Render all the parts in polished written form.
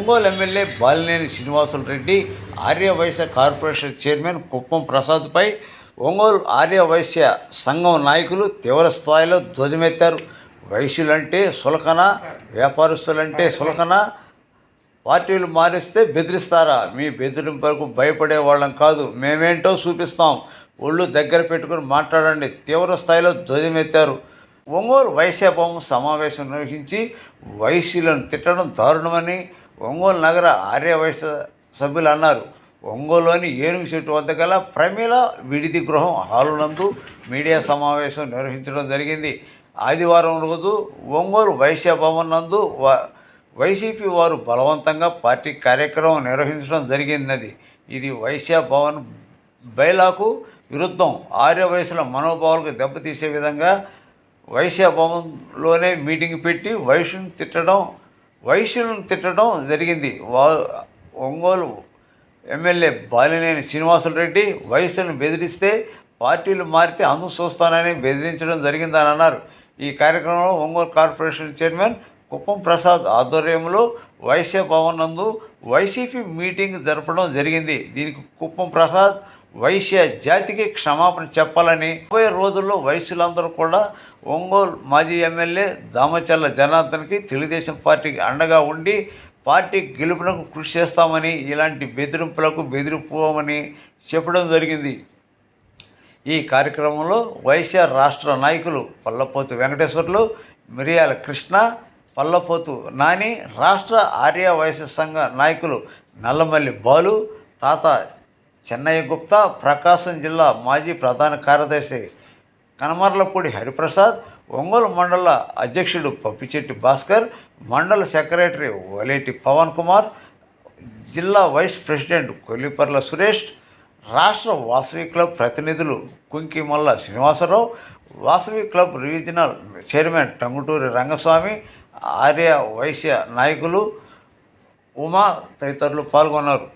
Ongole MLA Balineni Srinivasulareddy Aryavysya corporation chairman Kuppam ప్రసాద్పై ఒంగోలు ఆర్యవైశ్య సంఘం నాయకులు తీవ్ర స్థాయిలో ధ్వజమెత్తారు. వైశ్యులంటే సులకన, వ్యాపారస్తులంటే సులకన, పార్టీలు మారిస్తే బెదిరిస్తారా? మీ బెదిరింపులకు భయపడే వాళ్ళం కాదు, మేమేంటో చూపిస్తాం, ఒళ్ళు దగ్గర పెట్టుకుని మాట్లాడండి తీవ్ర స్థాయిలో ధ్వజమెత్తారు. ఒంగోలు వైశ్యభవన్ సమావేశం నిర్వహించి వైశ్యులను తిట్టడం దారుణమని ఒంగోలు నగర ఆర్యవైశ్య సభ్యులు అన్నారు. ఒంగోలులోని ఏనుగు చెట్టు వద్ద గల ప్రమీల విడిది గృహం హాలునందు మీడియా సమావేశం నిర్వహించడం జరిగింది. ఆదివారం రోజు ఒంగోలు వైశ్యభవన్ నందు వైసీపీ వారు బలవంతంగా పార్టీ కార్యక్రమం నిర్వహించడం జరిగినది. ఇది వైశ్యభవన్ బైలాకు విరుద్ధం. ఆర్యవైశ్యుల మనోభావాలకు దెబ్బతీసే విధంగా వైశ్యభవన్లోనే మీటింగ్ పెట్టి వైశ్యులను తిట్టడం జరిగింది. ఒంగోలు ఎమ్మెల్యే బాలినేని శ్రీనివాసులరెడ్డి వైశ్యులను బెదిరిస్తే పార్టీలు మారితే అందుకు చూస్తానని బెదిరించడం జరిగిందని అన్నారు. ఈ కార్యక్రమంలో ఒంగోలు కార్పొరేషన్ చైర్మన్ కుప్పం ప్రసాద్ ఆధ్వర్యంలో వైశ్యభవన్ నందు వైసీపీ మీటింగ్ జరపడం జరిగింది. దీనికి కుప్పం ప్రసాద్ వైశ్య జాతికి క్షమాపణ చెప్పాలని, 30 రోజుల్లో వైశ్యులందరూ కూడా ఒంగోలు మాజీ ఎమ్మెల్యే దామచర్ల జనార్దన్కి తెలుగుదేశం పార్టీకి అండగా ఉండి పార్టీ గెలుపునకు కృషి చేస్తామని, ఇలాంటి బెదిరింపులకు బెదిరిపోమని చెప్పడం జరిగింది. ఈ కార్యక్రమంలో వైశ్య రాష్ట్ర నాయకులు పల్లపోతు వెంకటేశ్వర్లు, మిరియాల కృష్ణ, పల్లపోతు నాని, రాష్ట్ర ఆర్య వైశ్య సంఘ నాయకులు నల్లమల్లి బాలు, తాత చెన్నయ్య గుప్తా, ప్రకాశం జిల్లా మాజీ ప్రధాన కార్యదర్శి కనమర్లపూడి హరిప్రసాద్, ఒంగోలు మండల అధ్యక్షుడు పప్పిచెట్టి భాస్కర్, మండల సెక్రటరీ వలేటి పవన్ కుమార్, జిల్లా వైస్ ప్రెసిడెంట్ కొల్లిపర్ల సురేష్, రాష్ట్ర వాసవి క్లబ్ ప్రతినిధులు Kunkimalla Srinivasarao, Vasavi club regional chairman Tanguturi Rangaswamy, Arya Vysya నాయకులు ఉమా తదితరులు పాల్గొన్నారు.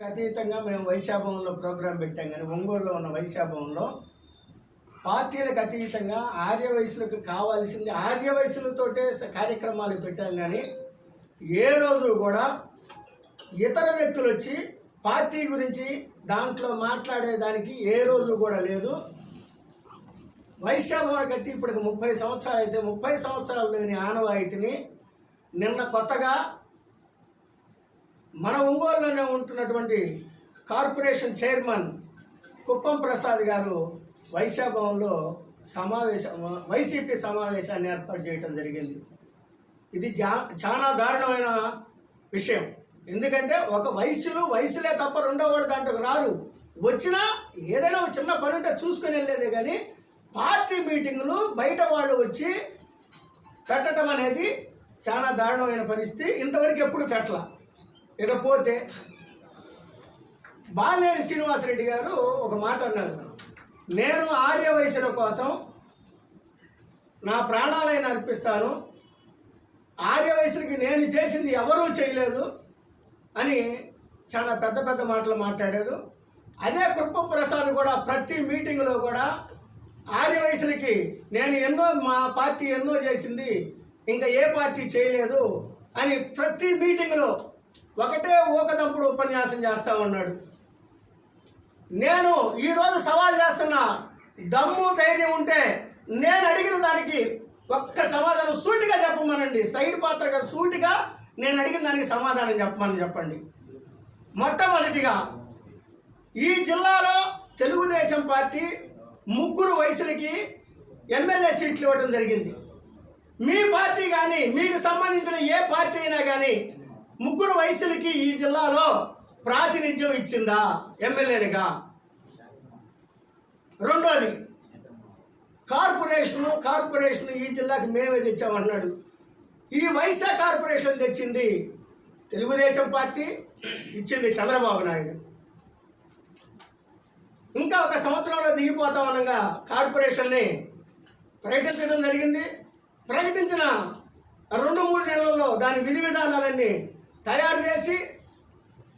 అతీతంగా మేము వైశ్యభవన్లో ప్రోగ్రాం పెట్టాం. కానీ ఒంగోలులో ఉన్న వైశ్యభవన్లో పార్టీలకు అతీతంగా ఆర్యవైశ్యులకు కావాల్సింది ఆర్యవైశ్యులతోటే కార్యక్రమాలు పెట్టాం. కానీ ఏ రోజు కూడా ఇతర వ్యక్తులు వచ్చి పార్టీ గురించి దాంట్లో మాట్లాడేదానికి ఏ రోజు కూడా లేదు. వైశ్యభవన్ కట్టి ఇప్పటికి 30 సంవత్సరాలు అయితే 30 సంవత్సరాలు లేని ఆనవాయితీని నిన్న కొత్తగా మన ఒంగోలులోనే ఉంటున్నటువంటి కార్పొరేషన్ చైర్మన్ కుప్పం ప్రసాద్ గారు వైశ్యభవన్లో వైసీపీ సమావేశాన్ని ఏర్పాటు చేయడం జరిగింది. ఇది చాలా దారుణమైన విషయం. ఎందుకంటే ఒక వయసులే తప్ప రెండో వాడు దాంట్లోకి రారు. వచ్చినా ఏదైనా ఒక చిన్న పని ఉంటే చూసుకొని వెళ్ళేదే. కానీ పార్టీ మీటింగులు బయట వాళ్ళు వచ్చి పెట్టడం అనేది చాలా దారుణమైన పరిస్థితి. ఇంతవరకు ఎప్పుడు పెట్టలా. ఇకపోతే బాలినేని శ్రీనివాసరెడ్డి గారు ఒక మాట అన్నారు, నేను ఆర్యవైశ్యుల కోసం నా ప్రాణాలైన అర్పిస్తాను, ఆర్యవైశ్యులకి నేను చేసింది ఎవరూ చేయలేదు అని చాలా పెద్ద పెద్ద మాటలు మాట్లాడారు. అదే కుప్పం ప్రసాద్ కూడా ప్రతి మీటింగ్లో కూడా ఆర్యవైశ్యులకి మా పార్టీ ఎన్నో చేసింది, ఇంకా ఏ పార్టీ చేయలేదు అని ప్రతి మీటింగ్లో ఒకటే ఊకదంపుడు ఉపన్యాసం చేస్తూ ఉన్నాడు. నేను ఈరోజు సవాల్ చేస్తున్నా, దమ్ము ధైర్యం ఉంటే నేను అడిగిన దానికి ఒక్క సమాధానం సూటిగా చెప్పమనండి. సైడ్ పాత్రగా సూటిగా నేను అడిగిన దానికి సమాధానం చెప్పండి. మొట్టమొదటిగా ఈ జిల్లాలో తెలుగుదేశం పార్టీ 3 వైశ్యులకి ఎమ్మెల్యే సీట్లు ఇవ్వడం జరిగింది. మీ పార్టీ కానీ మీకు సంబంధించిన ఏ పార్టీ అయినా కానీ 3 వైశ్యులకి ఈ జిల్లాలో ప్రాతినిధ్యం ఇచ్చిందా ఎమ్మెల్యేలుగా? రెండోది, కార్పొరేషన్ ఈ జిల్లాకి మేమే తెచ్చామన్నాడు. ఈ వైశ్య కార్పొరేషన్ తెచ్చింది తెలుగుదేశం పార్టీ, ఇచ్చింది చంద్రబాబు నాయుడు. ఇంకా ఒక సంవత్సరంలో దిగిపోతా ఉండగా కార్పొరేషన్ని ప్రకటించడం జరిగింది. ప్రకటించిన 2-3 నెలల్లో దాని విధి విధానాలన్నీ తయారు చేసి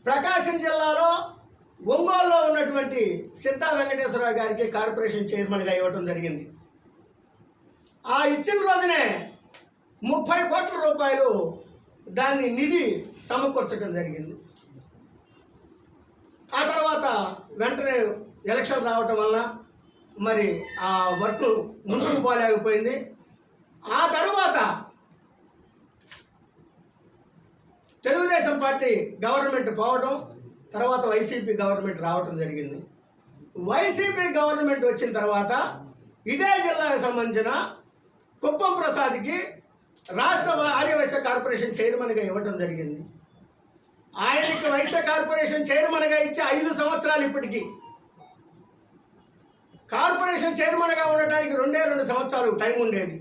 ప్రకాశం జిల్లాలో ఒంగోలులో ఉన్నటువంటి సిద్ధా వెంకటేశ్వరరావు గారికి కార్పొరేషన్ చైర్మన్గా ఇవ్వటం జరిగింది. ఆ ఇచ్చిన రోజునే 30 కోట్ల రూపాయలు దాన్ని నిధి సమకూర్చడం జరిగింది. ఆ తర్వాత వెంటనే ఎలక్షన్ రావటం వల్ల మరి ఆ వర్క్ ముందుకు పోలేకపోయింది. ఆ తరువాత తెలుగుదేశం పార్టీ గవర్నమెంట్ పోవడం, తర్వాత వైసీపీ గవర్నమెంట్ రావటం జరిగింది. వైసీపీ గవర్నమెంట్ వచ్చిన తర్వాత ఇదే జిల్లాకు సంబంధించిన కుప్పం ప్రసాద్కి రాష్ట్ర ఆర్యవైశ్య కార్పొరేషన్ చైర్మన్గా ఇవ్వడం జరిగింది. ఆయనకి వైశ్య కార్పొరేషన్ చైర్మన్గా ఇచ్చి 5 సంవత్సరాలు ఇప్పటికీ. కార్పొరేషన్ చైర్మన్గా ఉండటానికి 2 సంవత్సరాలు టైం ఉండేది.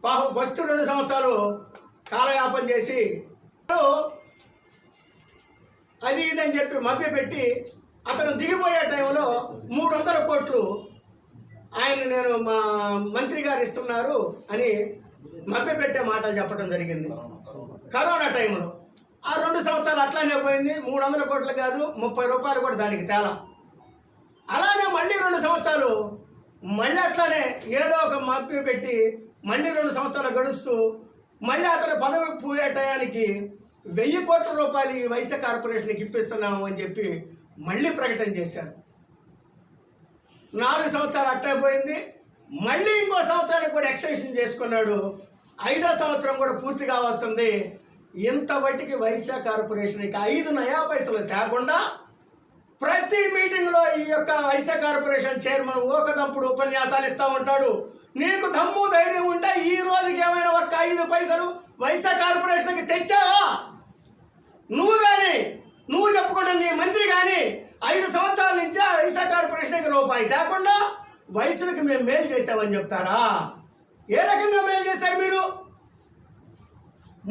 పాపం ఫస్ట్ 2 సంవత్సరాలు కాలయాపన చేసి అది ఇదని చెప్పి మభ్యపెట్టి అతను దిగిపోయే టైంలో 300 కోట్లు నేను మా మంత్రి గారు ఇస్తున్నారు అని మభ్యపెట్టే మాటలు చెప్పడం జరిగింది కరోనా టైంలో. ఆ 2 సంవత్సరాలు అట్లానే పోయింది. 300 కోట్లు కాదు, 30 రూపాయలు కూడా దానికి తేలా. అలానే మళ్ళీ 2 సంవత్సరాలు మళ్ళీ అట్లానే ఏదో ఒక మభ్య పెట్టి మళ్ళీ 2 సంవత్సరాలు గడుస్తూ మళ్ళీ అతను పదవి పోయే టయానికి 1000 కోట్ల రూపాయలు ఈ వైశ్య కార్పొరేషన్కి ఇప్పిస్తున్నాము అని చెప్పి మళ్ళీ ప్రకటన చేశారు. 4 సంవత్సరాలు అట్టే పోయింది. మళ్ళీ ఇంకో సంవత్సరానికి కూడా ఎక్స్టెన్షన్ చేసుకున్నాడు. 5వ సంవత్సరం కూడా పూర్తిగా వస్తుంది. ఇంతవరకు వైశ్య కార్పొరేషన్కి 5 నయా పైసలు తేకుండా ప్రతి మీటింగ్లో ఈ యొక్క వైశ్య కార్పొరేషన్ చైర్మన్ ఓకదంపుడు ఉపన్యాసాలు ఇస్తూ ఉంటాడు. నీకు దమ్ము ధైర్యం ఉంటే ఈ రోజుకి ఏమైనా ఒక్క 5 పైసలు వైశ్య కార్పొరేషన్కి తెచ్చావా? నువ్వు కానీ, నువ్వు చెప్పుకున్న నీ మంత్రి కానీ 5 సంవత్సరాల నుంచి ఆ వైశ్య కార్పొరేషన్కి రూపాయి తేకుండా వయసులకు మేము మేలు చేసామని చెప్తారా? ఏ రకంగా మేలు చేశారు మీరు?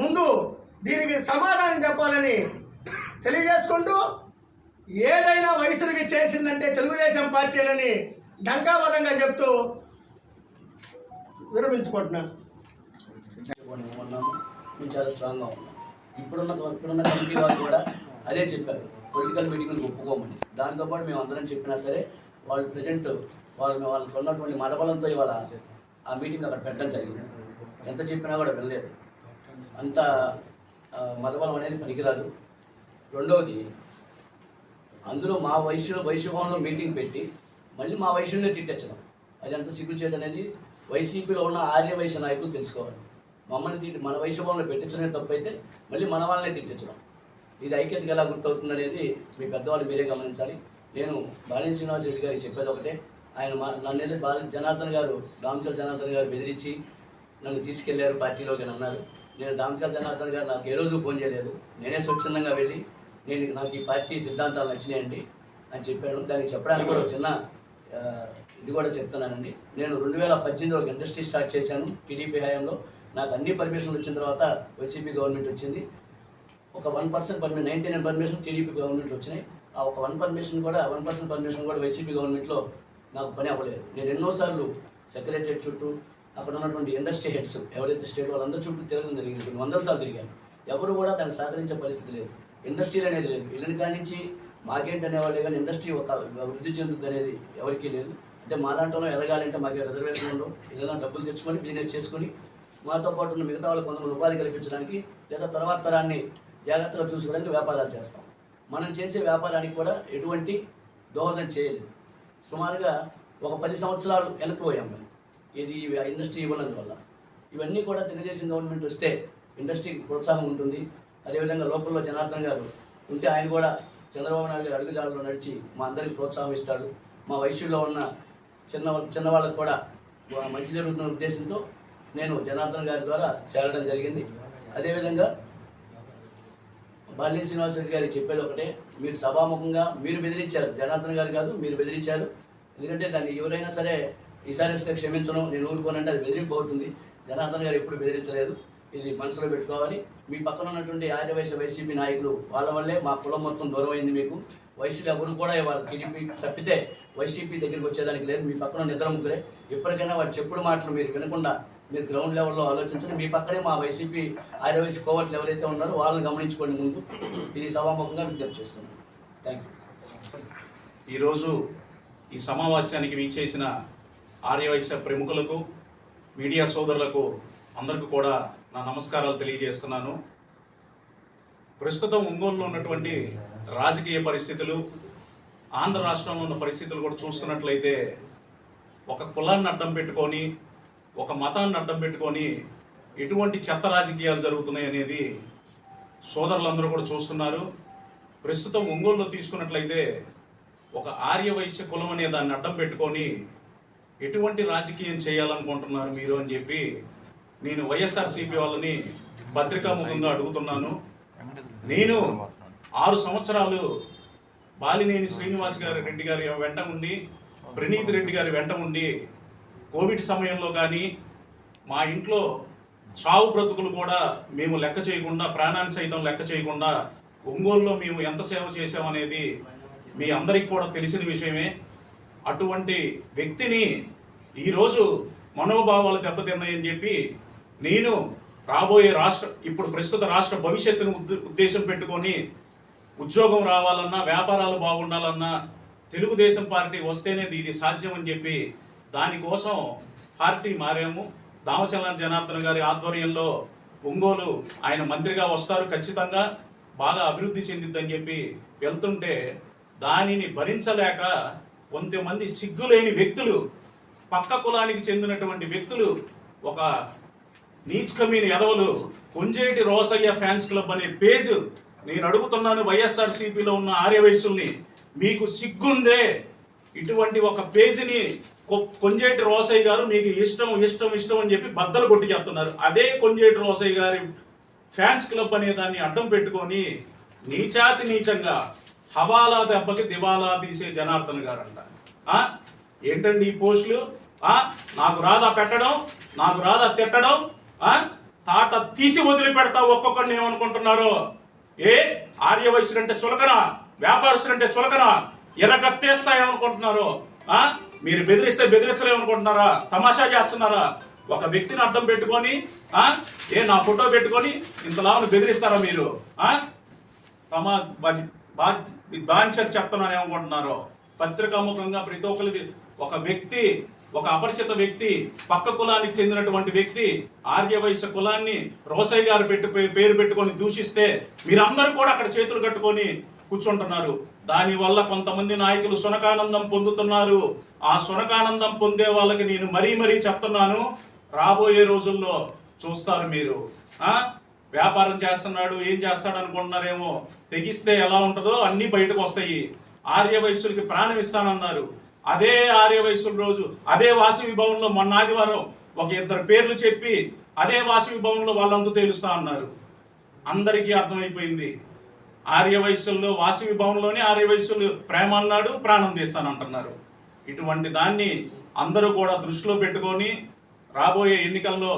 ముందు దీనికి సమాధానం చెప్పాలని తెలియజేసుకుంటూ, ఏదైనా వయసులకి చేసిందంటే తెలుగుదేశం పార్టీలని డంకాబద్ధంగా చెప్తూ విరమించుకుంటున్నాను. మేము చాలా స్ట్రాంగ్గా ఉన్నాం. ఇప్పుడున్న కమిటీ వాళ్ళు కూడా అదే చెప్పారు, పొలిటికల్ మీటింగ్ని ఒప్పుకోమని. దాంతోపాటు మేము అందరం చెప్పినా సరే వాళ్ళు ప్రజెంట్ వాళ్ళకు ఉన్నటువంటి మడబలంతో ఇవాళ ఆ మీటింగ్ అక్కడ పెట్టడం జరిగింది. ఎంత చెప్పినా కూడా వెళ్ళలేదు. అంత మదబలం అనేది పనికిరాదు. రెండవది, అందులో మా వైశ్యభవన్లో మీటింగ్ పెట్టి మళ్ళీ మా వైశ్యుల్ని తిట్టచ్చడం, అది ఎంత సిగ్గుచేటు అనేది వైసీపీలో ఉన్న ఆర్యవైశ్య నాయకులు తెలుసుకోవాలి. మమ్మల్ని మన వైశ్యభవన్లో పెట్టించడమే తప్పు అయితే మళ్ళీ మన వాళ్ళనే తిట్టించడం, ఇది ఐక్యతకి ఎలా గుర్తవుతుంది అనేది మీ పెద్దవాళ్ళు మీరే గమనించాలి. నేను బాలినేని శ్రీనివాస్ రెడ్డి గారికి చెప్పేది ఒకటే, ఆయన నన్ను జనార్దన్ గారు, దామచల జనార్దన్ గారు బెదిరించి నన్ను తీసుకెళ్లారు పార్టీలోకి అని అన్నారు. నేను దామచల జనార్దన్ గారు నాకు ఏ రోజు ఫోన్ చేయలేదు. నేనే స్వచ్ఛందంగా వెళ్ళి నాకు ఈ పార్టీ సిద్ధాంతాలు నచ్చినాయండి అని చెప్పాను. దానికి చెప్పడానికి కూడా చిన్న ఇది కూడా చెప్తున్నానండి. నేను 2018లో ఒక ఇండస్ట్రీ స్టార్ట్ చేశాను టీడీపీ హయాంలో. నాకు అన్ని పర్మిషన్లు వచ్చిన తర్వాత వైసీపీ గవర్నమెంట్ వచ్చింది. ఒక 1% పర్మిషన్, 99 పర్మిషన్ టీడీపీ గవర్నమెంట్ వచ్చినాయి. ఆ ఒక 1% పర్మిషన్ కూడా వైసీపీ గవర్నమెంట్లో నాకు పని అవ్వలేదు. నేను ఎన్నోసార్లు సెక్రటరియట్ చుట్టూ అక్కడ ఉన్నటువంటి ఇండస్ట్రీ హెడ్స్ ఎవరైతే స్టేట్ వాళ్ళందరూ చుట్టూ తిరగడం జరిగింది. కొన్ని 100 సార్లు తిరిగాను. ఎవరు కూడా దాన్ని సహకరించే పరిస్థితి లేదు. ఇండస్ట్రీలు అనేది లేదు. ఇళ్ళని కానించి మాకేంటి అనేవాళ్ళే కానీ ఇండస్ట్రీ ఒక వృద్ధి చెందుతుంది అనేది ఎవరికీ లేదు. అంటే మా దాంట్లో ఎదగాలంటే మాకు రిజర్వేషన్ ఉండవు. ఏదైనా డబ్బులు తెచ్చుకొని బిజినెస్ చేసుకొని మాతో పాటు ఉన్న మిగతా వాళ్ళు కొంతమంది ఉపాధి కల్పించడానికి లేదా తర్వాత తరాన్ని జాగ్రత్తగా చూసుకోవడానికి వ్యాపారాలు చేస్తాం. మనం చేసే వ్యాపారానికి కూడా ఎటువంటి దోహదం చేయలేదు. సుమారుగా ఒక 10 సంవత్సరాలు వెనక్కిపోయాం మేము. ఇది ఇండస్ట్రీ ఇవ్వనందువల్ల. ఇవన్నీ కూడా తెలుగుదేశం గవర్నమెంట్ వస్తే ఇండస్ట్రీకి ప్రోత్సాహం ఉంటుంది. అదేవిధంగా లోకల్లో జనార్దన్ గారు ఉంటే ఆయన కూడా చంద్రబాబు నాయుడు గారు అడుగుజాడలో నడిచి మా అందరికీ ప్రోత్సాహం ఇస్తాడు. మా వయసులో ఉన్న చిన్నవాళ్ళకు కూడా మంచి జరుగుతున్న ఉద్దేశంతో నేను జనార్దన్ గారి ద్వారా చేరడం జరిగింది. అదేవిధంగా బాలినేని శ్రీనివాస్ రెడ్డి గారికి చెప్పేది ఒకటే, మీరు సభాముఖంగా మీరు బెదిరించారు, జనార్దన్ గారు కాదు మీరు బెదిరించారు. ఎందుకంటే దాన్ని ఎవరైనా సరే ఈసారి వస్తే క్షమించడం, నేను ఊరుకోనంటే అది బెదిరింపు అవుతుంది. జనార్దన్ గారు ఎప్పుడు బెదిరించలేదు, ఇది మనసులో పెట్టుకోవాలి. మీ పక్కన ఉన్నటువంటి ఆర్యవైశ్య వైసీపీ నాయకులు వాళ్ళ వల్లే మా కులం మొత్తం దూరం అయింది. మీకు వైసీపీ ఎవరు కూడా వాళ్ళ టీడీపీ తప్పితే వైసీపీ దగ్గరికి వచ్చేదానికి లేదు. మీ పక్కన నిద్ర ముగ్గురే. ఎప్పటికైనా వాళ్ళు చెప్పుడు మాటలు మీరు వినకుండా మీరు గ్రౌండ్ లెవెల్లో ఆలోచించండి. మీ పక్కనే మా వైసీపీ ఆర్యవైశ్య కోవట్లు ఎవరైతే ఉన్నారో వాళ్ళని గమనించుకోండి. ముందు ఇది సభాముఖంగా విజ్ఞప్తి చేస్తున్నాను. Thank you. ఈరోజు ఈ సమావేశానికి వీచేసిన ఆర్యవైశ్య ప్రముఖులకు, మీడియా సోదరులకు అందరికీ కూడా నా నమస్కారాలు తెలియజేస్తున్నాను. ప్రస్తుతం ఒంగోలులో ఉన్నటువంటి రాజకీయ పరిస్థితులు, ఆంధ్ర రాష్ట్రంలో ఉన్న పరిస్థితులు కూడా చూస్తున్నట్లయితే ఒక కులాన్ని అడ్డం పెట్టుకొని, ఒక మతాన్ని అడ్డం పెట్టుకొని ఎటువంటి చెత్త రాజకీయాలు జరుగుతున్నాయి అనేది సోదరులందరూ కూడా చూస్తున్నారు. ప్రస్తుతం ఒంగోలులో తీసుకున్నట్లయితే ఒక ఆర్యవైశ్య కులం అనే దాన్ని అడ్డం పెట్టుకొని ఎటువంటి రాజకీయం చేయాలనుకుంటున్నారు మీరు అని చెప్పి నేను వైఎస్ఆర్సీపీ వాళ్ళని పత్రికాముఖంగా అడుగుతున్నాను. నేను 6 సంవత్సరాలు బాలినేని శ్రీనివాస్ రెడ్డి గారి వెంట ఉండి, ప్రణీత్ రెడ్డి గారి వెంట ఉండి, కోవిడ్ సమయంలో కానీ మా ఇంట్లో చావు బ్రతుకులు కూడా మేము లెక్క చేయకుండా, ప్రాణాన్ని సైతం లెక్క చేయకుండా ఒంగోలులో మేము ఎంత సేవ చేసామనేది మీ అందరికీ కూడా తెలిసిన విషయమే. అటువంటి వ్యక్తిని ఈరోజు మనోభావాలు దెబ్బతిన్నాయని చెప్పి నేను రాబోయే ఇప్పుడు ప్రస్తుత రాష్ట్ర భవిష్యత్తును ఉద్దేశం పెట్టుకొని ఉద్యోగం రావాలన్నా, వ్యాపారాలు బాగుండాలన్నా తెలుగుదేశం పార్టీ వస్తేనే ఇది సాధ్యం అని చెప్పి దానికోసం పార్టీ మారాము. దామచల్ల జనార్దన్ గారి ఆధ్వర్యంలో ఒంగోలు ఆయన మంత్రిగా వస్తారు, ఖచ్చితంగా బాగా అభివృద్ధి చెందిద్దని చెప్పి వెళ్తుంటే దానిని భరించలేక కొంతమంది సిగ్గులేని వ్యక్తులు, పక్క కులానికి చెందినటువంటి వ్యక్తులు, ఒక నీచ్ కమీని ఎదవలు కొంజేటి రోసయ్య ఫ్యాన్స్ క్లబ్ అనే పేజ్, నేను అడుగుతున్నాను వైఎస్ఆర్సీపీలో ఉన్న ఆర్యవైశ్యుల్ని, మీకు సిగ్గుందే ఇటువంటి ఒక పేజీని కొంజేటి రోసయ్య గారు మీకు ఇష్టం అని చెప్పి బద్దలు కొట్టి చెప్తున్నారు. అదే కొంజేటి రోసయ్య గారి ఫ్యాన్స్ క్లబ్ అనే దాన్ని అడ్డం పెట్టుకొని నీచాతి నీచంగా హవాలా దెబ్బకి దివాలా తీసే జనార్దన్ గారు అంట. ఏంటండి ఈ పోస్టులు? నాకు రాదా పెట్టడం, నాకు రాదా తిట్టడం, తాట తీసి వదిలిపెడతా ఒక్కొక్కరిని ఏమనుకుంటున్నారు? ఆర్యవైశ్యులంటే చులకన, వ్యాపారస్తులంటే చులకన, ఎర్రగత్తేస్తాయేమనుకుంటున్నారు? మీరు బెదిరిస్తే బెదిరించలేమనుకుంటున్నారా? తమాషా చేస్తున్నారా? ఒక వ్యక్తిని అడ్డం పెట్టుకొని నా ఫోటో పెట్టుకొని ఇంతలాను బెదిరిస్తారా మీరు? బాంచర్ చెప్తున్నాను ఏమనుకుంటున్నారో? పత్రికాముఖంగా ప్రతి ఒక్కరికి ఒక వ్యక్తి, ఒక అపరిచిత వ్యక్తి, పక్క కులానికి చెందినటువంటి వ్యక్తి ఆర్యవైశ్య కులాన్ని రోసయ్య గారు పేరు పెట్టుకొని దూషిస్తే మీరందరూ కూడా అక్కడ చేతులు కట్టుకొని కూర్చుంటున్నారు. దానివల్ల కొంతమంది నాయకులు సునకానందం పొందుతున్నారు. ఆ సునకానందం పొందే వాళ్ళకి నేను మరీ చెప్తున్నాను, రాబోయే రోజుల్లో చూస్తారు మీరు. వ్యాపారం చేస్తున్నాడు, ఏం చేస్తాడు అనుకుంటున్నారేమో, తెగిస్తే ఎలా ఉంటుందో అన్నీ బయటకు వస్తాయి. ఆర్యవైశ్యులకి ప్రాణం ఇస్తానన్నారు. అదే ఆర్యవైశ్యుల రోజు అదే వాసవి భవన్లో మొన్న ఆదివారం ఒక 2 పేర్లు చెప్పి అదే వాసవి భవన్లో వాళ్ళంతా తేలుస్తా అన్నారు. అందరికీ అర్థమైపోయింది, ఆర్యవైశ్యుల్లో వాసవి భవన్లోనే ఆర్యవైశ్యులు ప్రేమ అన్నాడు, ప్రాణం తీస్తానంటున్నారు. ఇటువంటి దాన్ని అందరూ కూడా దృష్టిలో పెట్టుకొని రాబోయే ఎన్నికల్లో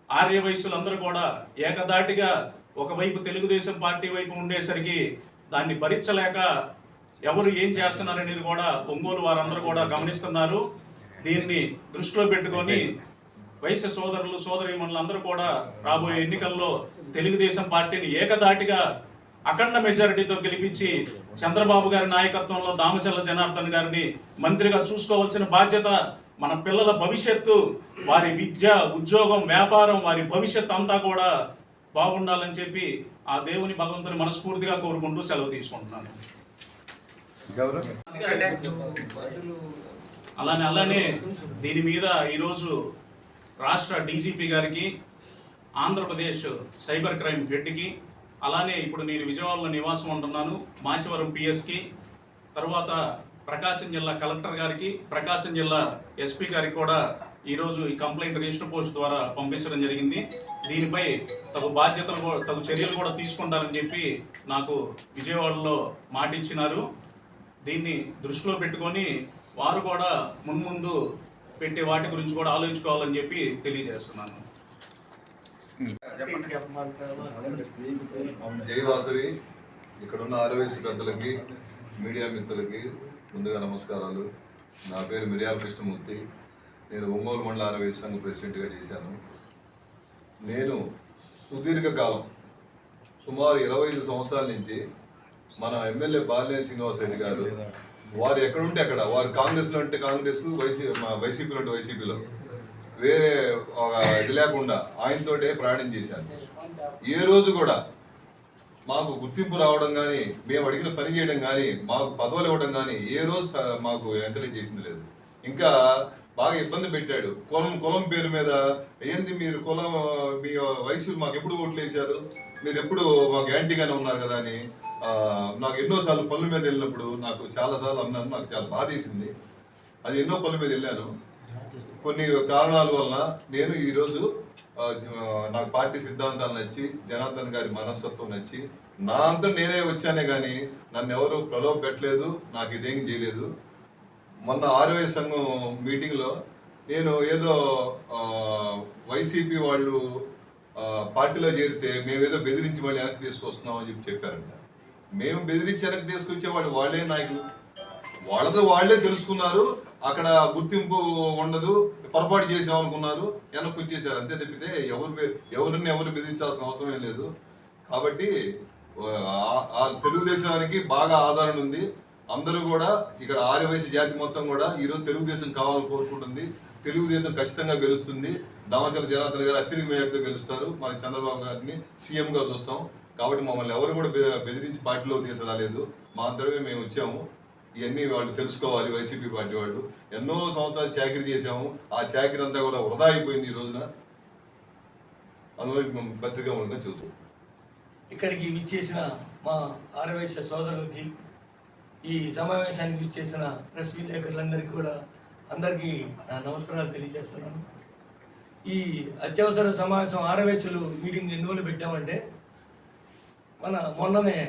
ఆర్యవైశ్యులందరూ కూడా ఏకదాటిగా ఒకవైపు తెలుగుదేశం పార్టీ వైపు ఉండేసరికి దాన్ని భరించలేక ఎవరు ఏం చేస్తున్నారనేది కూడా ఒంగోలు వారందరూ కూడా గమనిస్తున్నారు. దీన్ని దృష్టిలో పెట్టుకొని వైశ్య సోదరులు సోదరీమణులందరూ కూడా రాబోయే ఎన్నికల్లో తెలుగుదేశం పార్టీని ఏకదాటిగా అఖండ మెజారిటీతో గెలిపించి చంద్రబాబు గారి నాయకత్వంలో దామచల్ల జనార్దన్ గారిని మంత్రిగా చూసుకోవాల్సిన బాధ్యత మన పిల్లల భవిష్యత్తు, వారి విద్య, ఉద్యోగం, వ్యాపారం, వారి భవిష్యత్తు అంతా కూడా బాగుండాలని చెప్పి ఆ దేవుని భగవంతుని మనస్ఫూర్తిగా కోరుకుంటూ సెలవు తీసుకుంటున్నాను. అలానే దీని మీద ఈరోజు రాష్ట్ర డీజీపీ గారికి, ఆంధ్రప్రదేశ్ సైబర్ క్రైమ్ హెడ్కి, అలానే ఇప్పుడు నేను విజయవాడలో నివాసం ఉంటున్నాను మాచవరం పిఎస్కి, తర్వాత ప్రకాశం జిల్లా కలెక్టర్ గారికి, ప్రకాశం జిల్లా ఎస్పీ గారికి కూడా ఈరోజు ఈ కంప్లైంట్ రిజిస్టర్ పోస్ట్ ద్వారా పంపించడం జరిగింది. దీనిపై తగు చర్యలు కూడా తీసుకుంటారని చెప్పి నాకు విజయవాడలో మాట ఇచ్చినారు. దీన్ని దృష్టిలో పెట్టుకొని వారు కూడా మున్ముందు పెట్టే వాటి గురించి కూడా ఆలోచించుకోవాలని చెప్పి తెలియజేస్తున్నాను. జై వాసవి. ఇక్కడున్న ఆర్యవైశ్య పెద్దలకి, మీడియా మిత్రులకి ముందుగా నమస్కారాలు. నా పేరు మిర్యాల కృష్ణమూర్తి. నేను ఒంగోలు మండల ఆర్యవైశ్య సంఘ ప్రెసిడెంట్గా చేశాను. నేను సుదీర్ఘకాలం సుమారు 25 సంవత్సరాల నుంచి మన ఎమ్మెల్యే బాలినేని శ్రీనివాస్ రెడ్డి గారు, వారు ఎక్కడుంటే అక్కడ, వారు కాంగ్రెస్లో ఉంటే కాంగ్రెస్, వైసీపీలో ఉంటే వైసీపీలో, వేరే ఇది లేకుండా ఆయనతోటే ప్రయాణం చేశాను. ఏ రోజు కూడా మాకు గుర్తింపు రావడం కానీ, మేము అడిగిన పని చేయడం కానీ, మాకు పదవులు ఇవ్వడం కానీ ఏ రోజు మాకు ఎంకరేజ్ చేసింది లేదు. ఇంకా బాగా ఇబ్బంది పెట్టాడు. కులం పేరు మీద ఏంది మీరు కులం, మీ వయసులు మాకు ఎప్పుడు ఓట్లు వేశారు, మీరు ఎప్పుడు మాకు యాంటీగానే ఉన్నారు కదా అని నాకు ఎన్నోసార్లు పనుల మీద వెళ్ళినప్పుడు నాకు చాలాసార్లు అన్నాను. నాకు చాలా బాధ వేసింది. అది ఎన్నో పనుల మీద వెళ్ళాను. కొన్ని కారణాల వలన నేను ఈరోజు నాకు పార్టీ సిద్ధాంతాలు నచ్చి, జనార్దన్ గారి మనస్తత్వం నచ్చి నా అంతా నేనే వచ్చానే కానీ నన్ను ఎవరు ప్రలోభ పెట్టలేదు, నాకు ఇదేం చేయలేదు. మొన్న ఆర్వై సంఘం మీటింగ్లో నేను ఏదో వైసీపీ వాళ్ళు పార్టీలో చేరితే మేమేదో బెదిరించి మళ్ళీ వెనక్కి తీసుకొస్తున్నాం అని చెప్పారంట. మేము బెదిరించి వెనక్కి తీసుకొచ్చే వాళ్ళు వాళ్ళే నాయకులు, వాళ్ళతో వాళ్ళే తెలుసుకున్నారు. అక్కడ గుర్తింపు ఉండదు, పొరపాటు చేసామనుకున్నారు, వెనక్కి వచ్చేసారు. అంతే తప్పితే ఎవరు బెదిరించాల్సిన అవసరం ఏం లేదు. కాబట్టి ఆ తెలుగుదేశానికి బాగా ఆదరణ ఉంది. అందరూ కూడా ఇక్కడ ఆర్యవైశ్య జాతి మొత్తం కూడా ఈరోజు తెలుగుదేశం కావాలని కోరుకుంటుంది. తెలుగుదేశం ఖచ్చితంగా గెలుస్తుంది. దామచల జనార్దన్ గారు అత్యధిక మేయర్తో గెలుస్తారు. మన చంద్రబాబు గారిని సీఎంగా చూస్తాం. కాబట్టి మమ్మల్ని ఎవరు కూడా బెదిరించి పార్టీలో తీసుకురాలేదు. మా అంతటమే మేము వచ్చాము. ఇవన్నీ వాళ్ళు తెలుసుకోవాలి. వైసీపీ పార్టీ వాళ్ళు ఎన్నో సంవత్సరాలు చాకరీ చేశాము. ఆ చాకరీ అంతా కూడా వృధా అయిపోయింది ఈ రోజున. అందువల్ల పత్రికా మూలంగా చూద్దాం. ఇక్కడికి విచ్చేసిన మా ఆర్యవైశ్య సోదరులకి, ఈ సమావేశానికి విచ్చేసిన ప్రెస్ విలేకరులందరికీ కూడా అందరికీ నా నమస్కారాలు తెలియజేస్తున్నాను. ఈ అత్యవసర సమావేశం ఆర్యవైశ్యులు మీటింగ్ ఎందువల్ల పెట్టామంటే, మొన్ననే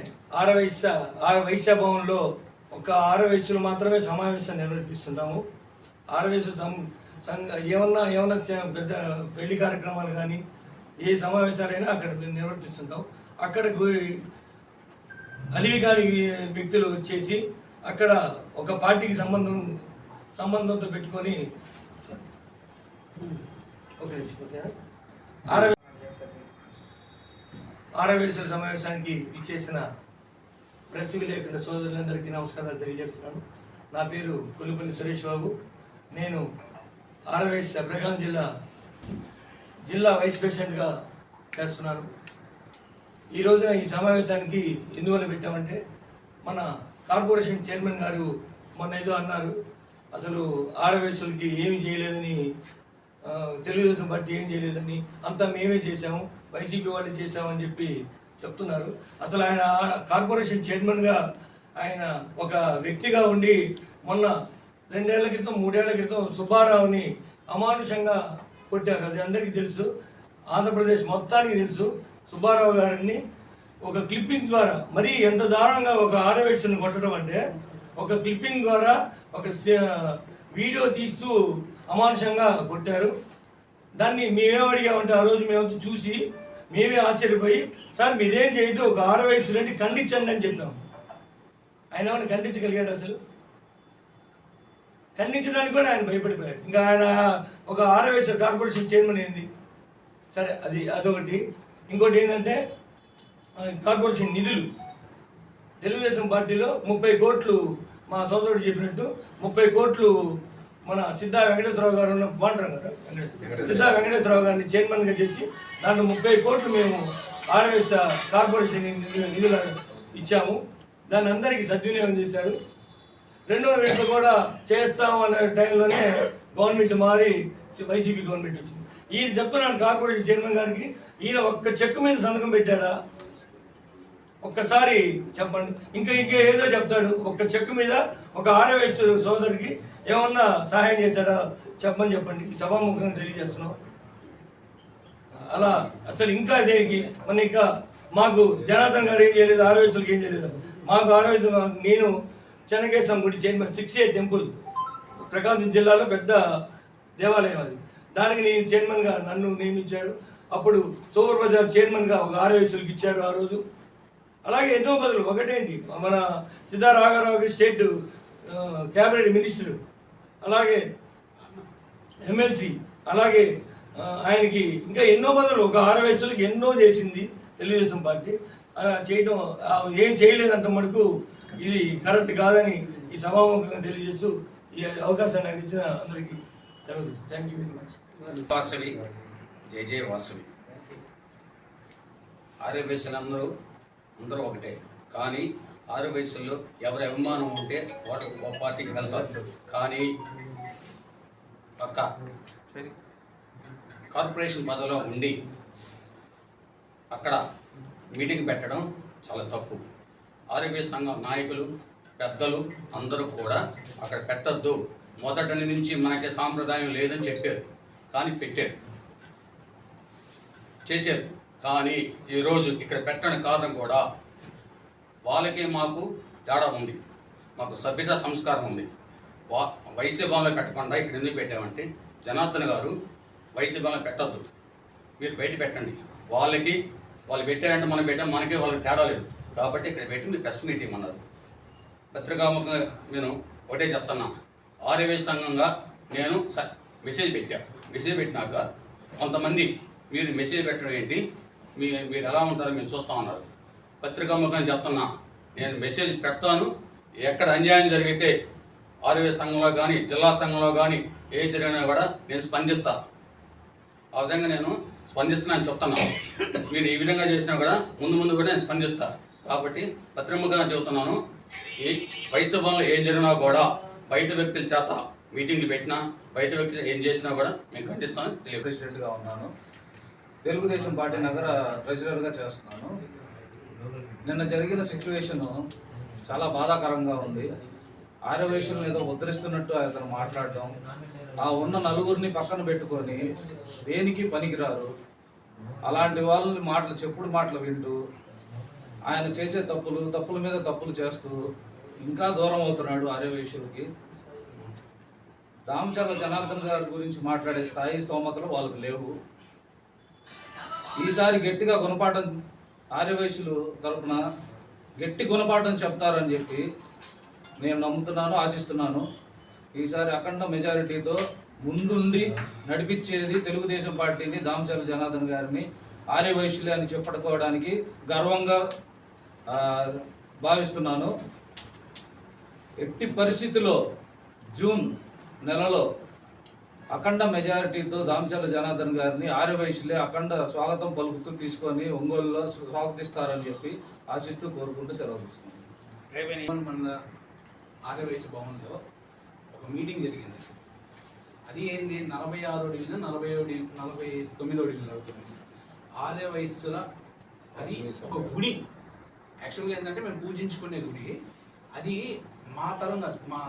వైశ్య భవన్లో ఒక ఆర్యవైశ్యులు మాత్రమే సమావేశం నిర్వర్తిస్తుంటాము. ఆర్యవైశ్య ఏమన్నా పెద్ద పెళ్లి కార్యక్రమాలు కానీ ఏ సమావేశాలైనా అక్కడ నిర్వర్తిస్తుంటాం. అక్కడికి అలివిగాని వ్యక్తులు వచ్చేసి అక్కడ ఒక పార్టీకి సంబంధంతో పెట్టుకొని ఆర్యవైశ్యుల సమావేశానికి ఇచ్చేసిన ప్రెస్ విలేకరుల సోదరులందరికీ నమస్కారాలు తెలియజేస్తున్నాను. నా పేరు కొల్లిపల్లి సురేష్ బాబు. నేను ఆర్యవైశ్య ప్రకాశం జిల్లా వైస్ ప్రెసిడెంట్గా చేస్తున్నాను. ఈ రోజున ఈ సమావేశానికి ఎందువల్ల పెట్టామంటే, మన కార్పొరేషన్ చైర్మన్ గారు మొన్న ఏదో అన్నారు, అసలు ఆర్యవైశ్యులకి ఏమి చేయలేదని, తెలుగుదేశం పార్టీ ఏం చేయలేదని, అంతా మేమే చేసాము, వైసీపీ వాళ్ళు చేసామని చెప్పి చెప్తున్నారు. అసలు ఆయన కార్పొరేషన్ చైర్మన్గా ఆయన ఒక వ్యక్తిగా ఉండి మొన్న 2 ఏళ్ల క్రితం 3 ఏళ్ల క్రితం సుబ్బారావుని అమానుషంగా కొట్టారు. అది అందరికీ తెలుసు, ఆంధ్రప్రదేశ్ మొత్తానికి తెలుసు. సుబ్బారావు గారిని ఒక క్లిప్పింగ్ ద్వారా, మరీ ఎంత దారుణంగా ఒక ఆర్యవైశ్యుని కొట్టడం అంటే, ఒక క్లిప్పింగ్ ద్వారా ఒక వీడియో తీస్తూ అమానుషంగా కొట్టారు. దాన్ని మేమేమడిగామంటే, ఆ రోజు మేము చూసి మేమే ఆశ్చర్యపోయి, సార్ మీరేం చేయొద్దు, ఒక ఆర్యవైశ్యులని ఖండించండి అని చెప్పాము. ఆయన ఏమైనా ఖండించగలిగాడు? అసలు ఖండించడానికి కూడా ఆయన భయపడిపోయాడు. ఇంకా ఆయన ఒక ఆర్యవైశ్య కార్పొరేషన్ చైర్మన్ ఏంది? సరే, అదొకటి. ఇంకోటి ఏంటంటే, కార్పొరేషన్ నిధులు తెలుగుదేశం పార్టీలో 30 కోట్లు, మా సోదరుడు చెప్పినట్టు 30 కోట్లు మన సిద్ధా వెంకటేశ్వరరావు గారు ఉన్న బాండ్రం గారు సిద్ధా వెంకటేశ్వరరావు గారిని చైర్మన్గా చేసి దాంట్లో 30 కోట్లు మేము ఆర్యవైశ్య కార్పొరేషన్ నిధులు ఇచ్చాము. దాన్ని అందరికీ సద్వినియోగం చేశారు. 2వ విడత కూడా చేస్తాం అనే టైంలోనే గవర్నమెంట్ మారి వైసీపీ గవర్నమెంట్ వచ్చింది. ఈయన చెప్తున్నాను కార్పొరేషన్ చైర్మన్ గారికి, ఈయన ఒక్క చెక్కు మీద సంతకం పెట్టాడా? ఒక్కసారి చెప్పండి. ఇంకా ఏదో చెప్తాడు. ఒక్క చెక్కు మీద ఒక ఆర్యవైశ్య సోదరికి ఏమన్నా సహాయం చేశాడా చెప్పండి. ఈ సభాముఖంగా తెలియజేస్తున్నాం. అలా అసలు ఇంకా దేనికి మన ఇంకా మాకు జనార్దన్ గారు ఏం చేయలేదు, ఆర్యవైశ్యులకు ఏం చేయలేదు. మాకు ఆర్యవైశ్యులు, నేను చెన్నకేశం గుడి చైర్మన్, 6A టెంపుల్ ప్రకాశం జిల్లాలో పెద్ద దేవాలయం అది. దానికి నేను చైర్మన్గా నన్ను నియమించారు. అప్పుడు సూపర్ బజార్ చైర్మన్గా ఒక ఆర్యవైశ్యులకు ఇచ్చారు ఆ రోజు. అలాగే ఎన్నో బదులు. ఒకటేంటి, మన సిద్ధారాఘరావుకి స్టేట్ క్యాబినెట్ మినిస్టర్, అలాగే ఎమ్మెల్సీ, అలాగే ఆయనకి ఇంకా ఎన్నో బదులు. ఒక ఆర్యవైశ్యులకు ఎన్నో చేసింది తెలుగుదేశం పార్టీ. అలా చేయటం, ఏం చేయలేదంట మటుకు ఇది కరెక్ట్ కాదని ఈ సభాముఖంగా తెలియజేస్తూ ఈ అవకాశాన్ని నాకు ఇచ్చిన అందరికీ సెలవు. Thank you very much. Vasavi, జై వాసవి. ఆర్యవైశ్యులందరూ అందరూ ఒకటే. కానీ ఆరు వయసుల్లో ఎవరి అభిమానం ఉంటే వాడు ఒక పార్టీకి వెళ్తారు. కానీ పక్క కార్పొరేషన్ పదవిలో ఉండి అక్కడ మీటింగ్ పెట్టడం చాలా తప్పు. ఆరోగ్య సంఘం నాయకులు పెద్దలు అందరూ కూడా అక్కడ పెట్టద్దు, మొదటి నుంచి మనకి సాంప్రదాయం లేదని చెప్పారు, కానీ పెట్టారు, చేశారు. కానీ ఈరోజు ఇక్కడ పెట్టడానికి కారణం కూడా వాళ్ళకి మాకు తేడా ఉంది. మాకు సభ్యత సంస్కారం ఉంది. వైసీ భవన్లో పెట్టకుండా ఇక్కడ ఎందుకు పెట్టామంటే, జనార్దన్ గారు వైసీ భవన్లో పెట్టద్దు, మీరు బయట పెట్టండి, వాళ్ళు పెట్టారంటే మనం పెట్టాం, మనకి వాళ్ళకి తేడా లేదు కాబట్టి ఇక్కడ పెట్టి మీరు ప్రెస్ మీట్ ఇవ్వమన్నారు. పత్రికాముఖంగా నేను ఒకటే చెప్తున్నా, ఆర్యవై సంఘంగా నేను మెసేజ్ పెట్టినాక కొంతమంది మీరు మెసేజ్ పెట్టడం ఏంటి, మీరు ఎలా ఉంటారో మేము చూస్తామన్నారు. పత్రికాముఖంగా చెప్తున్నా, నేను మెసేజ్ పెడతాను. ఎక్కడ అన్యాయం జరిగితే ఆర్యవై సంఘంలో కానీ జిల్లా సంఘంలో కానీ ఏ జరిగినా కూడా నేను స్పందిస్తాను. ఆ విధంగా నేను స్పందిస్తున్నాను చెప్తున్నాను. మీరు ఈ విధంగా చేసినా కూడా ముందు కూడా నేను స్పందిస్తాను. కాబట్టి పత్రిముఖంగా చెబుతున్నాను, ఈ వయసు భవన్లో ఏం జరిగినా కూడా బయట వ్యక్తుల చేత మీటింగ్లు పెట్టినా, బయట వ్యక్తులు ఏం చేసినా కూడా మేము ఖండిస్తామని తెలియదు. ప్రెసిడెంట్గా ఉన్నాను, తెలుగుదేశం పార్టీ నగర ట్రెజరర్గా చేస్తున్నాను. నిన్న జరిగిన సిచ్యువేషను చాలా బాధాకరంగా ఉంది. ఆర్యవైశ్యులను ఏదో ఉద్ధరిస్తున్నట్టు అతను మాట్లాడటం, ఆ ఉన్న నలుగురిని పక్కన పెట్టుకొని దేనికి పనికిరారు అలాంటి వాళ్ళని చెప్పుడు మాటలు వింటూ ఆయన చేసే తప్పుల మీద తప్పులు చేస్తూ ఇంకా దూరం అవుతున్నాడు ఆర్యవైశ్యులకి. దామచర్ల జనార్దన్ గారి గురించి మాట్లాడే స్థాయి స్తోమతలు వాళ్ళకు లేవు. ఈసారి గట్టిగా గుణపాఠం ఆర్యవైశ్యులు తరపున గట్టి గుణపాఠం చెప్తారని చెప్పి నేను నమ్ముతున్నాను, ఆశిస్తున్నాను. ఈసారి అఖండ మెజారిటీతో ముందుండి నడిపించేది తెలుగుదేశం పార్టీని, దామచర్ల జనార్దన్ గారిని ఆర్యవైశ్యులే అని చెప్పుకోవడానికి గర్వంగా భావిస్తున్నాను. ఎట్టి పరిస్థితిలో జూన్ నెలలో అఖండ మెజారిటీతో దామచర్ల జనార్దన్ గారిని ఆర్యవైశ్యులే అఖండ స్వాగతం పలుకుతూ తీసుకొని ఒంగోలులో స్వాగతిస్తారని చెప్పి ఆశిస్తూ కోరుకుంటూ సెలవు తీసుకున్నాను. మన ఆర్యవైశ్య భవన్లో ఒక మీటింగ్ జరిగింది. అది ఏంది, 46వ డివిజన్ 49వ డివిజన్ అవుతుంది. ఆర్యవైశ్యుల అది ఒక గుడి. యాక్చువల్గా ఏంటంటే మేము పూజించుకునే గుడి. అది మా తరం కాదు, మా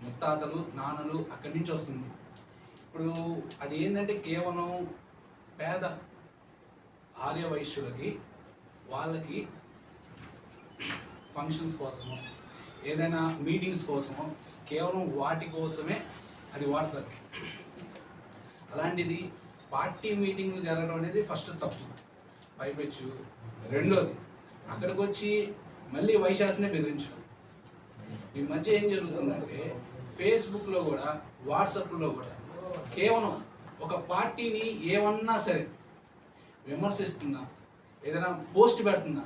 ముత్తాతలు నాన్నలు అక్కడి నుంచి వస్తుంది. ఇప్పుడు అది ఏంటంటే కేవలం పేద ఆర్యవైశ్యులకి వాళ్ళకి ఫంక్షన్స్ కోసమో ఏదైనా మీటింగ్స్ కోసమో కేవలం వాటి కోసమే అది వాడతారు. అలాంటిది పార్టీ మీటింగ్లు జరగడం అనేది ఫస్ట్ తప్పు, పైపెచ్చు. రెండోది అక్కడికి వచ్చి మళ్ళీ వైశాస్నే బెదిరించడం. ఈ మధ్య ఏం జరుగుతుందంటే ఫేస్బుక్లో కూడా వాట్సాప్లో కూడా కేవలం ఒక పార్టీని ఏమన్నా సరే విమర్శిస్తున్నా, ఏదైనా పోస్ట్ పెడుతున్నా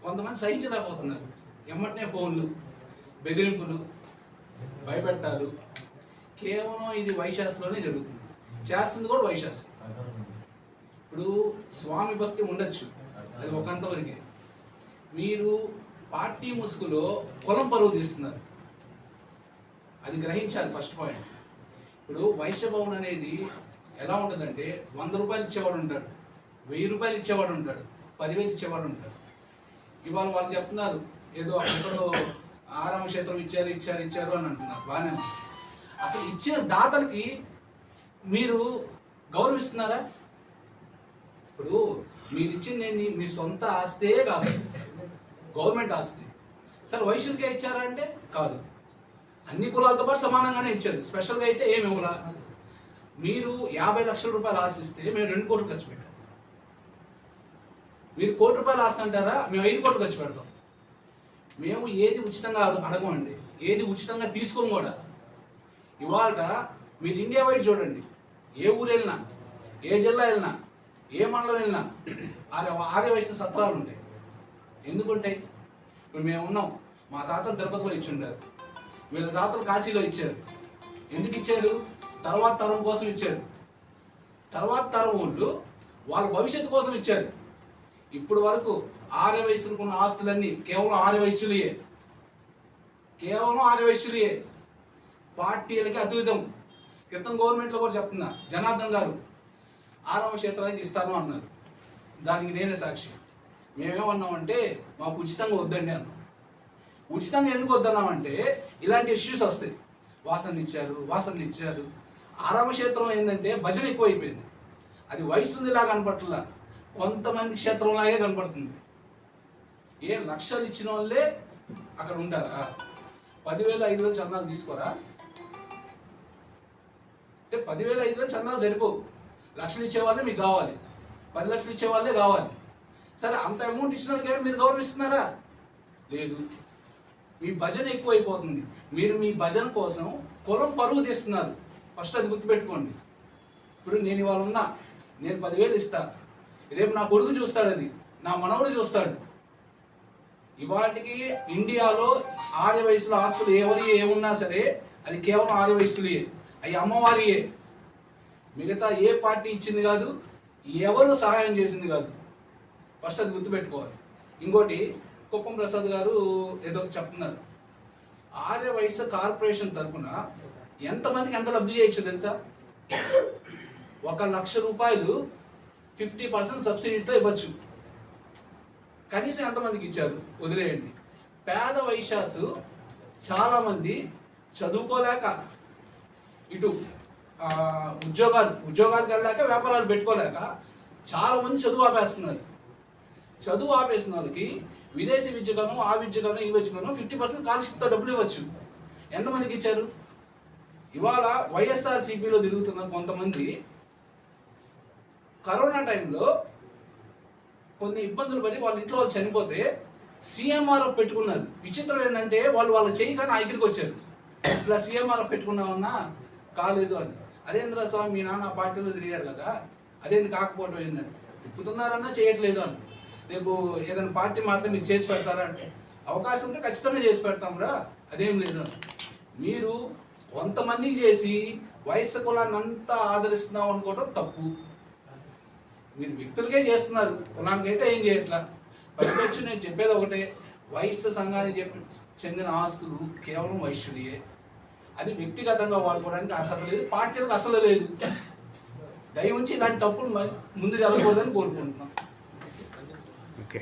కొంతమంది సహించలేకపోతున్నారు. ఎమ్మటనే ఫోన్లు, బెదిరింపులు, భయపెట్టాలు. కేవలం ఇది వైశాస్లోనే జరుగుతుంది, చేస్తుంది కూడా వైశాస్. ఇప్పుడు స్వామి భక్తి ఉండొచ్చు, అది ఒకంతవరకే. మీరు పార్టీ ముసుగులో కులం పరువు తీస్తున్నారు, అది గ్రహించాలి ఫస్ట్ పాయింట్. ఇప్పుడు వైశ్య భవన్ అనేది ఎలా ఉంటుందంటే 100 రూపాయలు ఇచ్చేవాడు ఉంటాడు, 1000 రూపాయలు ఇచ్చేవాడు ఉంటాడు, 10,000 ఇచ్చేవాడు ఉంటాడు. ఇవాళ వాళ్ళు చెప్తున్నారు ఏదో ఎక్కడో ఆరామ క్షేత్రం ఇచ్చారు అని అంటున్నారు. బాగానే ఉంది. అసలు ఇచ్చిన దాతలకి మీరు గౌరవిస్తున్నారా? ఇప్పుడు మీరు ఇచ్చింది ఏంది, మీ సొంత ఆస్తే కాదు, గవర్నమెంట్ ఆస్తి. సరే వైశ్యులకే ఇచ్చారా అంటే కాదు, అన్ని కులాలతో పాటు సమానంగానే ఇచ్చారు. స్పెషల్గా అయితే ఏమి ఇవ్వాల. మీరు 50 లక్షల రూపాయలు ఆశిస్తే మేము 2 కోట్లు ఖర్చు పెట్టాం. మీరు 1 కోటి రూపాయలు ఆస్తి అంటారా, మేము 5 కోట్లు ఖర్చు పెడతాం. మేము ఏది ఉచితంగా అడగమండి, ఏది ఉచితంగా తీసుకోము కూడా. ఇవాళ మీరు ఇండియా వైడ్ చూడండి, ఏ ఊరు వెళ్ళినా, ఏ జిల్లా వెళ్ళినా, ఏ మండలం వెళ్ళినా ఆర్యవైశ్య సత్రాలు ఉంటాయి. ఎందుకుంటాయి? ఇప్పుడు మేము ఉన్నాం, మా తాతలు తిరుపతిలో ఇచ్చిండారు, వీళ్ళ తాతలు కాశీలో ఇచ్చారు. ఎందుకు ఇచ్చారు? తర్వాత తరం కోసం ఇచ్చారు. తర్వాత తరం వాళ్ళు వాళ్ళ భవిష్యత్తు కోసం ఇచ్చారు. ఇప్పుడు వరకు ఆర్య వయసులకు ఉన్న ఆస్తులన్నీ కేవలం ఆర్య వయసులయే, కేవలం ఆర్య వయసులయే. పార్టీలకి అతీతం. క్రితం గవర్నమెంట్లో కూడా చెప్తున్నా, జనార్దన్ గారు ఆరవ క్షేత్రానికి ఇస్తాను అన్నారు. దానికి నేనే సాక్షి. మేమేమన్నామంటే మాకు ఉచితంగా వద్దండి అన్నాం. ఉచితంగా ఎందుకు వద్దన్నామంటే ఇలాంటి ఇష్యూస్ వస్తాయి. వాసన ఇచ్చారు. ఆరవ క్షేత్రం ఏంటంటే భజన ఎక్కువైపోయింది. అది వయసుందిలా కనపట్లా, కొంతమంది క్షేత్రంలాగే కనపడుతుంది. ఏ లక్షలు ఇచ్చిన వాళ్ళే అక్కడ ఉంటారా? 10,000 5,000 చందాలు తీసుకోరా? అంటే 10,000 5,000 చందాలు సరిపోవు. లక్షలు ఇచ్చే వాళ్ళే మీకు కావాలి, 10 లక్షలు ఇచ్చే వాళ్ళే కావాలి. సరే, అంత అమౌంట్ ఇచ్చిన వాళ్ళకి మీరు గౌరవిస్తున్నారా? లేదు. మీ భజన ఎక్కువైపోతుంది. మీరు మీ భజన కోసం కులం పరువు తీస్తున్నారు. ఫస్ట్ అది గుర్తుపెట్టుకోండి. ఇప్పుడు నేను ఇవాళ ఉన్నా, నేను 10,000 ఇస్తా, రేపు నా కొడుకు చూస్తాడు, అది నా మనవడు చూస్తాడు. ఇవాటికి ఇండియాలో ఆర్య వయసులో ఆస్తులు ఏమున్నా సరే అది కేవలం ఆర్య వయసులే, అవి అమ్మవారియే. మిగతా ఏ పార్టీ ఇచ్చింది కాదు, ఎవరు సహాయం చేసింది కాదు. ఫస్ట్ అది గుర్తుపెట్టుకోవాలి. ఇంకోటి, కుప్పం ప్రసాద్ గారు ఏదో చెప్తున్నారు, ఆర్య వయసు కార్పొరేషన్ తరఫున ఎంతమందికి ఎంత లబ్ధి చేయొచ్చు తెలుసా? 1,00,000 రూపాయలు 50% సబ్సిడీతో ఇవ్వచ్చు. కనీసం ఎంతమందికి ఇచ్చారు వదిలేయండి. పేద వైశ్యాసు చాలామంది చదువుకోలేక, ఇటు ఉద్యోగాలకు వెళ్ళాక, వ్యాపారాలు పెట్టుకోలేక చాలామంది చదువు ఆపేస్తున్నారు. చదువు ఆపేసిన వాళ్ళకి విదేశీ విద్యగాను, ఆ విద్యగాను, ఈ విద్యగాను 50% స్కాలర్షిప్తో డబ్బులు ఇవ్వచ్చు. ఎంతమందికి ఇచ్చారు? ఇవాళ వైఎస్ఆర్సీపీలో తిరుగుతున్న కొంతమంది కరోనా టైంలో కొన్ని ఇబ్బందులు పడి వాళ్ళ ఇంట్లో వాళ్ళు చనిపోతే సీఎంఆర్ఎఫ్ పెట్టుకున్నారు. విచిత్రం ఏంటంటే వాళ్ళు చేయక నా దగ్గరికి వచ్చారు, ఇట్లా సీఎంఆర్ఎఫ్ పెట్టుకున్నామన్నా కాలేదు అని. అదేంద్ర స్వామి, మీ నాన్న పార్టీలో తిరిగారు కదా, అదేంది కాకపోవడం ఏందని. తిప్పుతున్నారన్నా చేయట్లేదు అని. రేపు ఏదైనా పార్టీ మాత్రం మీరు చేసి పెడతారా అంటే, అవకాశం ఉంటే ఖచ్చితంగా చేసి పెడతాంరా, అదేం లేదు అని. మీరు కొంతమందికి చేసి వయస్సు కులాన్ని అంతా ఆదరిస్తున్నాం అనుకోవడం తప్పు. మీరు వ్యక్తులకే చేస్తున్నారు, కులానికి అయితే ఏం చేయట్లా. పైపెచ్చు నేను చెప్పేది ఒకటే, వైశ్య సంఘానికి చెందిన ఆస్తులు కేవలం వైశ్యుడియే. అది వ్యక్తిగతంగా వాడుకోవడానికి అర్హత లేదు, పార్టీలకు అసలు లేదు. దయ ఉంచి ఇలాంటి తప్పులు ముందు జరగకూడదని కోరుకుంటున్నాం. ఓకే.